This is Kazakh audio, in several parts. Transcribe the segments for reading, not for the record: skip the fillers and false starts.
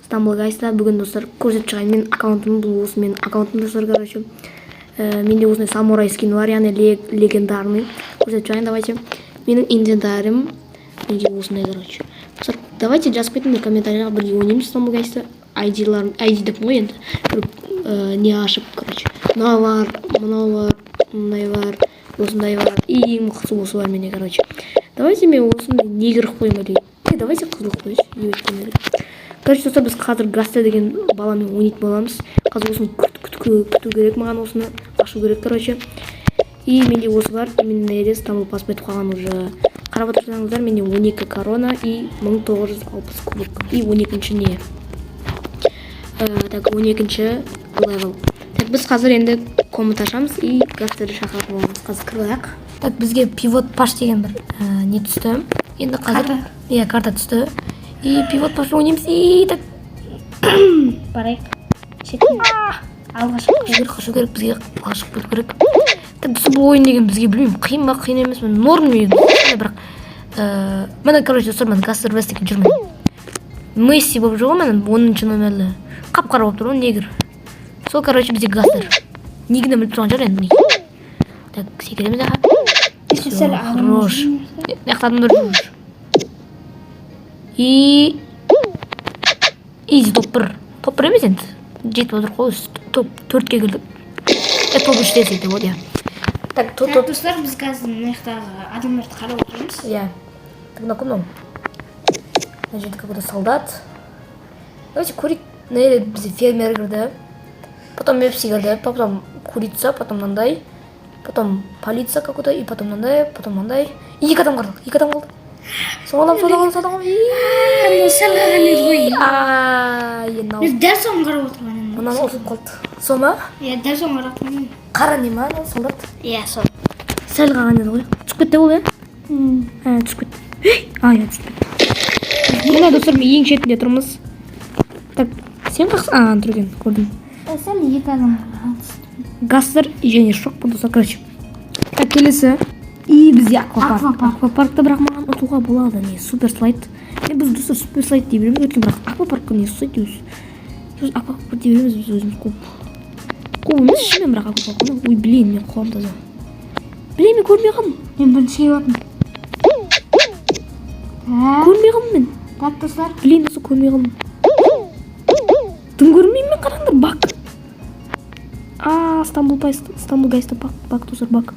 Стамбул Гайста. Бүгін достар көрсетіп шығайын. Мен аккаунтым, бұл осы мен аккаунтым достар, короче. Менде осындай самурай скин бар, яғни легендарный. Көрсетіп шығайын, давайте. Менің инвентарым менде осындай, короче. Достар, давайте жазып кетіңдер комментарияға, бірге ойнаймыз Стамбул Гайста. ID деп қой енді. Не ашып, короче. Мынау бар, мындай бар, осындай бар. И ең мықтысы осы бар менде, короче. Давайте мен осындай негр қойма дейді. Давайте қызыл қойшы. Короче, достар, біз қазір Гаста деген баламен ойнайтын боламыз. Қазір осыны күту керек, маған осыны ашу керек, короче. И менде осы бар. Именно Стамбул паспорт қалған уже. Қарап отырсаңыздар, менде 12 корона и 1960 кубок. И 12-ші не? Так, 12-ші левел. Так, біз қазір енді комнат ашамыз и Гастарды шақырып боламыз. Қазір кіріп. Так, бізге пивот паш деген бір не түсті. Енді қазір карта түсті. И пивот паш ойнаймыз. И так барайық. Шеттен алға қашу керек, бізге алға шығып кету керек. Так, бұл ойын деген бізге білмеймін, қиын ба, қиын емес, норм еді. Бірақ мына, короче, достар, мен Гастер Вестеке жүрмін. Месси болып жүр ғой, мен 10-ші номерлі. Қап-қара болып тұр ғой, негр. Сол, короче, бізде Гастер. Негіне біліп тұрған жар енді. Так, секіреміз аға. Все, хорош. Яқтадымдар жүр. И изи топ 1. Топ 1 емес енді. Жетіп отыр қой, топ 4-ке кірдік. Топ 3 десейді, вот я. Так, достар, біз қазір мынаяқтағы адамдарды қарап отырмыз. Я. Так, на ком? На жерде какой-то солдат. Давайте курить. Наверное, бізде фермер кірді. Потом мепси кірді, потом курица, потом мынандай. Потом полиция какой-то, и потом мынандай. И екі адам қалды. Соғалам. Сәл ғана ғой. Енау. Мен дәл соған қарап отырмын. Мұнан осып қалды. Со ма? Иә, дәл соған қарап отырмын. Қара не ма, солдат? Иә, сол. Сәл қалған еді ғой. Түсіп кетті ол, иә? Түсіп кетті. Иә, түсіп кетті. Мына достар, мен ең шетінде тұрмыз. Так, сен қақсы? Тұр екен, көрдім. Сәл екі адам. Гастер және шок бұл достар, короче. Так, келесі. И бізде аквапаркта, бірақ маған ұтуға болады, не, супер слайд. Біз достар супер слайд дей береміз, өткен бірақ аквапаркқа не ұсайды өзі. Аквапарк дей береміз біз өзіміз көп. Көп емес шымен бірақ аквапаркқа. Ой, білейін, мен қолым таза. Білейін, мен көрмей қалым. Мен бірінші келіп Көрмей қалым мен. Так, достар. Білейін, досы көрмей қалым. Тым көрмеймін мен, қараңдар, бак. Стамбул Гайста бак, достар, бак.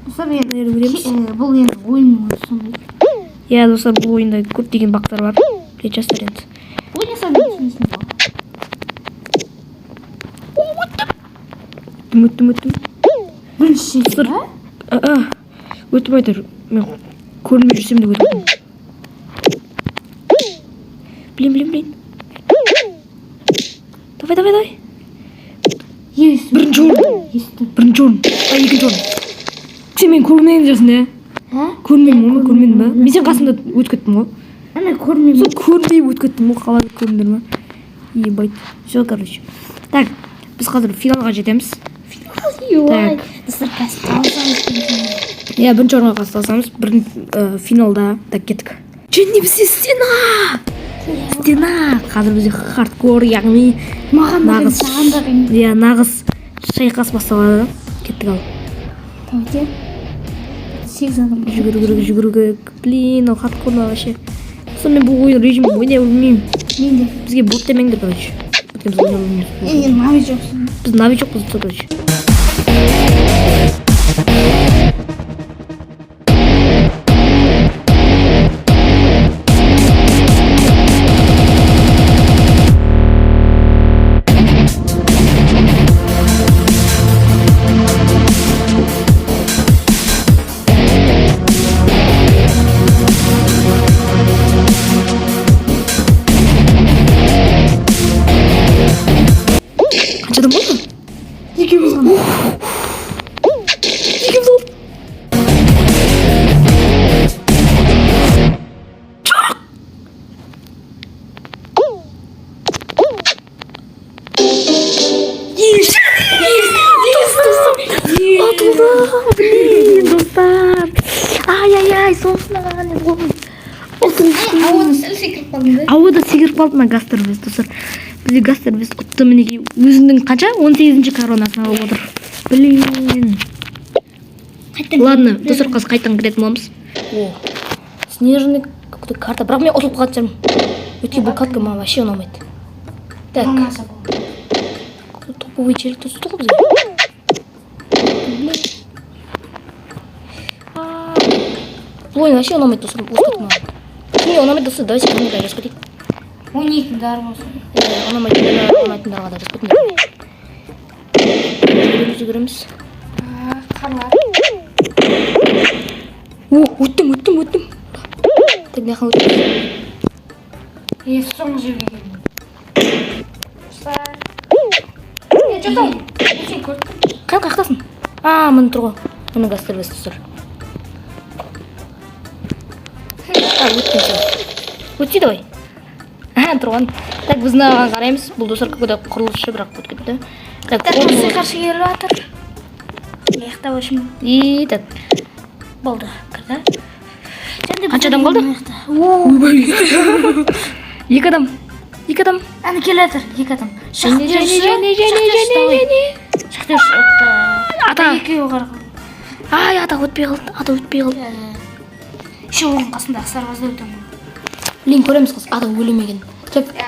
Достар, бұл енді ойын сондай. Иә, достар, бұл ойында көптеген бақтар бар. Жастар енді. Ойнасам түсінесің ба? Өттім. Бірінші ба? Өтіп айтыр. Мен көрмей жүрсем де өттім. Білейін. Давай. Бірінші орын. Екінші орын. Сен мен көрмеймін жүрсің, көрмеймін ба? Мен сен қасында өтіп кеттім ғой. Ана көрмеймін. Сол көрмей өтіп кеттім ғой, қалай көрдіңдер ма? Ебайт. Все, короче. Так, біз қазір финалға жетеміз. Так. Достар, кәсіп иә, бірінші орынға қастасамыз. Финалда так кеттік. Және бізде стена! Қазір бізде хардкор, яғни нағыз шайқас басталады. Кеттік ал. Давайте. 8 адам. Жүгіру керек. Блин, ол хардкорда вообще. Мен бұл ойын режимді ойнай білмеймін. Мен де. Бізге бот демеңдер, короче. Біз ойнай білмейміз. Нави жоқсың. Біз нави жоқпыз, короче. Қаншадан болды? Екеуміз ғана. Блин, достар. Ай, соғысына қалған еді ғой. Ауада сәл секіріп қалдым да. Ауада секіріп қалды ма Гастер, достар. Бізде газ сервис ұтты мінекей. Өзінің қанша? 18-ші коронасын алып отыр. Блин. Ладно, достар, қазір қайтадан кіретін боламыз. О, снежный какой-то карта. Бірақ мен ұтылып қалған шығармын. Өйткені бұл картка маған вообще ұнамайды. Так. Топовый челик тут стол бізге. Бұл ойын вообще ұнамайды достар. Мне ұнамайды достар. Давайте камерға жазып кетейік. Ойнайтындар болсын. Ұнамайтындарға да жазып кетейік. Жүгіреміз. Қарлар. О, өттім. Так, мына жаққа өттім. Соңғы жерге келдім. Жатам. Қай қақтасың? Міне тұр ғой. Міне газ сервис тұр. Өттім сен. Өтсей давай. Тұрған. Так, біз мынаған қараймыз. Бұл достар какой-то құрылысшы бірақ өтіп кетті. Так, Осы қаршы келіп жатыр. Аяқтап өшім. И так. Болды. Кірді. Қанша адам қалды? Екі адам. Әні келе жатыр. Екі адам. Және. Шықтыршы. Ата. Екеуі қарғы. Ата өтпей қалды. Еще оның қасындағы сарбазда өтем. Блин, көреміз қыз. Ата өлемеген.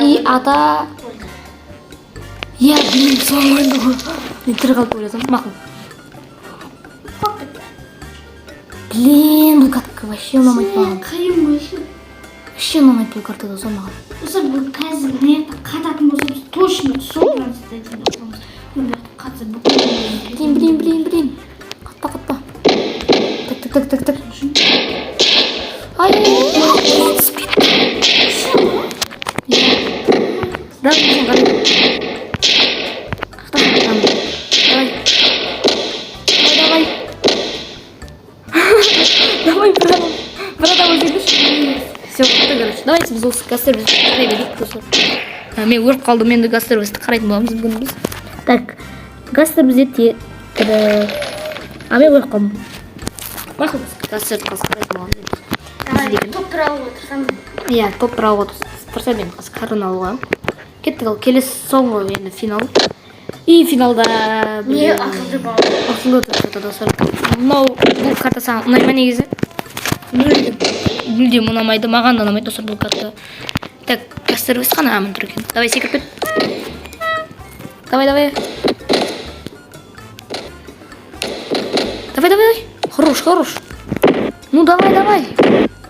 И ата. Я, блин, соң өлді ғой. Мен тірі қалып ойласам. Мақұл. Блин, бұл картка вообще ұнамайды маған. Қайым өші. Вообще ұнамайды бұл картада сол маған. Осы бұл қазір мені қататын болса біз точно сол транзитте отырмыз. Мен қатсы бүкіл. Блин. Қатпа. Так. Ай, спит. Да, сен қарай. Давай, братан, өзгерші. Все, короче. Давайте біз осы газ сервисті қарай берейік, достар. Мен өріп қалдым, енді газ сервисті қарайтын боламыз бүгін біз. Так, газ сервисте мен өріп қалдым. Мақұл, газ сервисті қарайтын боламыз. Топ тұралып отырсам. Иә, топ тұралып отырса мен қазір қарын алуға. Кеттік ал, келесі соңғы енді финал. И финалда... Не, ақылды бау. Ақылды тұрса достар. Мынау бұл карта саған ұнай ма негізі? Мүлдем ұнамайды, маған да ұнамайды достар бұл карта. Так, газ сервис қана амын тұр екен. Давай, секіріп кет. Давай. Хорош. Ну, давай.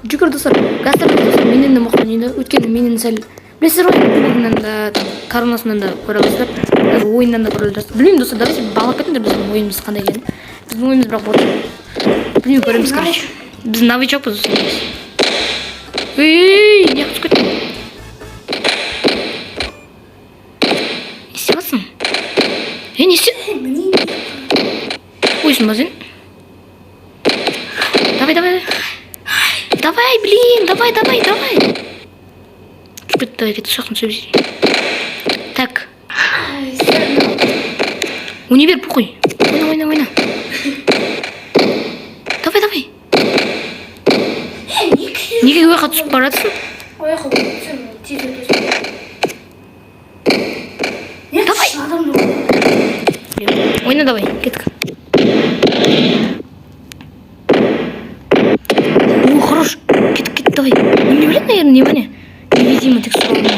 Жүгір достар. Газ сервис достар менен де мықты дейді. Өйткені менен сәл... Білесіздер ғой, кубогынан да, коронасынан да көре аласыздар. Даже ойыннан да көре аласыздар. Білмеймін достар, давайте бағалап кетіңдер біздің ойынымыз қандай екенін. Біздің ойынымыз бірақ болды. Білмеймін, көреміз короче. Біз новичокпыз достар. Ей, не қыз кеттің? Не істеватсың? Не істедің? Қойсын ба сен? Давай, блин, давай. Давай, кет, ұшақтың сөйлесей. Так. Универ похуй. Ойна. Давай. Неге ойға түсіп баратсың? Ойға өтсем, тез өтесің. Давай. Ойна давай, кеттік. О, хорош. Кеттік, давай. Не білет, наверное, не бәне. Невидимо тек сұралына.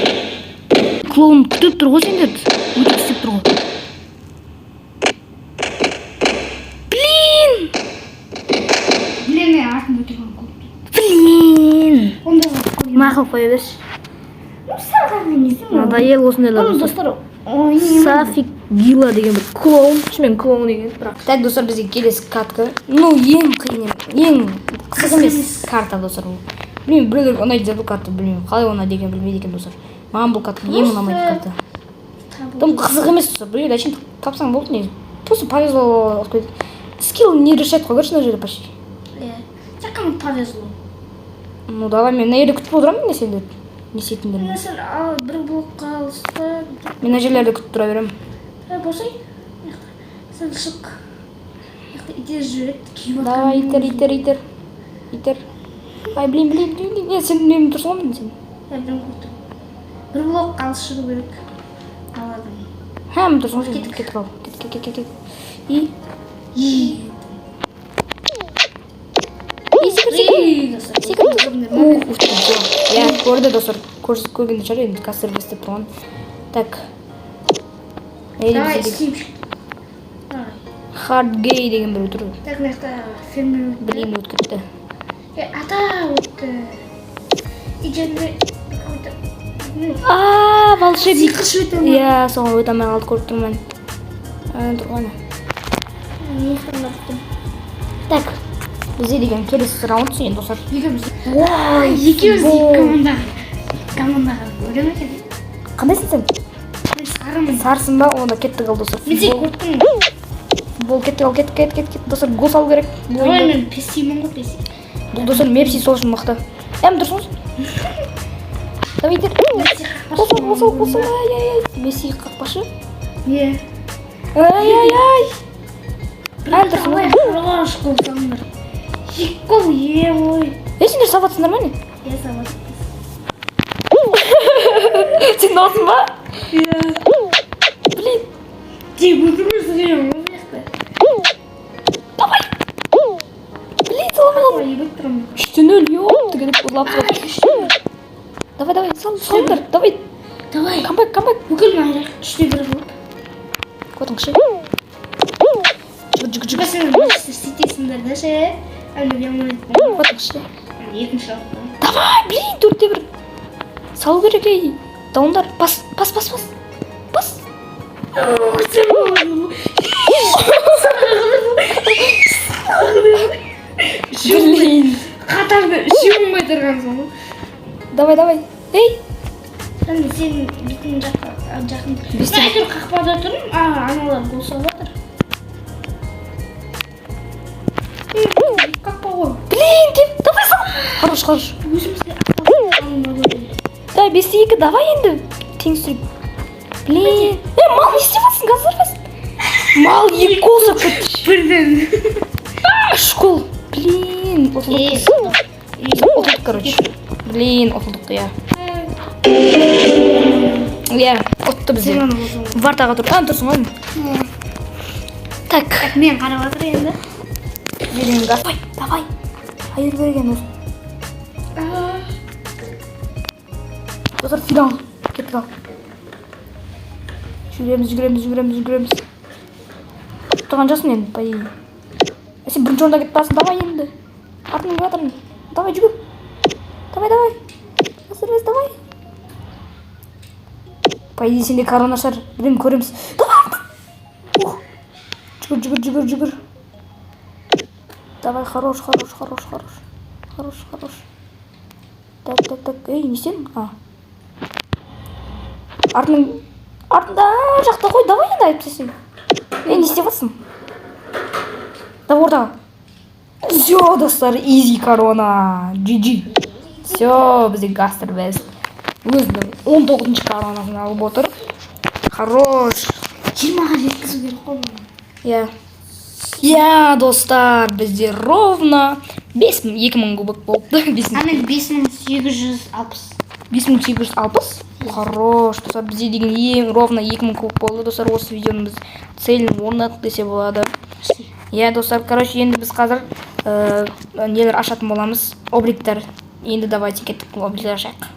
Клоун күтіп тұр ғой сендерді. Өтіп істеп тұр ғой. Блин, артын өтеген көп. Блин. Онда Мақыл қоя берші. саған емесің. Надоел осындайлар Достар, Сафик Гила деген бір клоун. Шымен клоун деген. Так, достар, бізге келесі картка. Ну, ең қиын, ең қызық емес карта, достар. Білмеймін, біреулер ұнайды бұл карта, білмеймін. Қалай ұнайды деген білмейді екен, достар. Маған бұл карта ең ұнамайды карта. Там қызық емес, достар. Біреулер әшейін тапсаң болды не. Просто повезло. Скилл не решает, қой көрші на жерде почти. Так кому повезло. Ну, давай, мен на жерде күтіп отырамын, не сендер? Не істейтіндерін. Сен бір болып қалысты. Мен на жерлерде күтіп тұра беремін. Болсай, сен шық. Итер жүреді. Давай, итер. Ай, блин. Сен үнемі тұрсың ғой мен сен. Бір блок қалыс шығу керек. Аладым. Һәм дұрыс кетіп ал. Кет. И Я көрді достар. Көргенде шығар енді қазір істеп тұрған. Так. Давай, істеймін. Hard gay деген бір өтір. Так, мықты фильм. Блин, өтіп кетті. Ата өтті. Иженде какой-то. Волшебник. Сиқыршы өте ма? Иә, соған өте алмай қалды көріп тұрмын. Тұрғаны. Не істемін? Так. Бізде деген келесі раунд енді достар. Екеуміз командаға өлем екен. Қандайсың сен? Мен сарымын. Сарсың ба? Онда кеттік ал достар. Мен сен көрттің. Футбол кеттік ал, кет. Достар, гол салу керек. Давай мен песимін ғой песи. Бұл достар Мепси сол үшін мықты. Дұрсыңыз? Давай кет. Қосыл. Ай. Месси қақпашы. Не? Ай. Дұрсыңыз? Рош гол салыңдар. Гол ой. Сендер сабатсыңдар ма не? Я сабат. Сен даусың ба? Иә. Блин. Тек отырмысың ғой мықты. Давай. Блин, саламын. Ебет тұрмын. 3-0, ёпты, деп ұрлап тұрады. Давай, салыңдар, давай. Давай. Камбэк. Бүкіл майрақ 3-1 болып. Көтіңші. Жүгір. Басын Манчестер Ситисіңдер де ше. Әлі ямайт. Көтіңші. Екінші раундта. Давай, блин, 4-1. Салу керек, ей. Даундар, пас. Блин. Қатарды үшеуіңбай тұрғансың ғой. Давай. Ей. Сен бетін жақын. Бесте. Мен әйтеуір қақпада тұрмын. Аналар гол салып жатыр. Қақпа ғой. Блин, деп, давай сал. Хорош. Өзімізге қақпа ғой. Давай, 5-2, давай енді. Тең сүріп. Блин. Мал, не істеватсың, қазір? Мал, 2 гол сап кетті. Бірден. 3 гол. Блин, ұтылдық, короче. Блин, ұтылдық, иә. Иә, ұтты бізде. Вартаға тұр. Тұрсың ғой. Так. Мен қарап жатыр енді. Берген газ. Давай. Айыр берген осы. Достар, финал. Кеттік ал. Жүгіреміз. Тұрған жасын енді, пай. Сен бірінші орында кетіп басын, давай енді. Артынан келіп жатырмын. Давай, жүгір. Давай. Әсірбез, давай. Пай, сенде корона шар. Білем, көреміз. Давай. Жүгір. Давай, хорош. Так. Ей, не сен? Артында жақта қой, давай енді айыптасың. Не істеп жатсың? Давай ордаға. Все, достар, изи корона. GG. Все, бізде гастр бест. Өзінің 19-ші коронасын алып отыр. Хорош. 20-ға жеткізу керек қой бұны. Иә, достар, бізде ровно 2000 кубок болыпты. Мен 5860. 5860. Хорош, достар, бізде деген ең ровно 2000 кубок болды. Достар, осы видеоны біз целін орнаттық десе болады. Иә, достар, короче, енді біз қазір нелер ашатын боламыз. Обликтер. Енді давайте кеттік обликтер ашайық.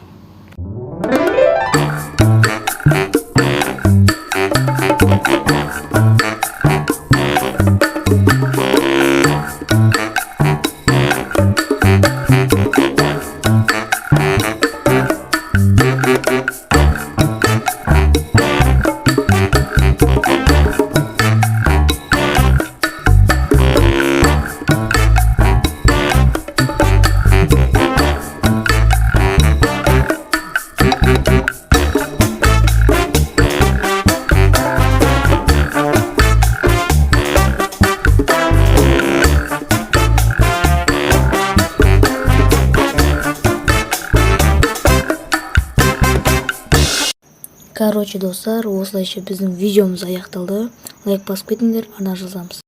Короче, достар, осылайша біздің видеомыз аяқталды. Лайк басып кетіңдер, ана жазамыз.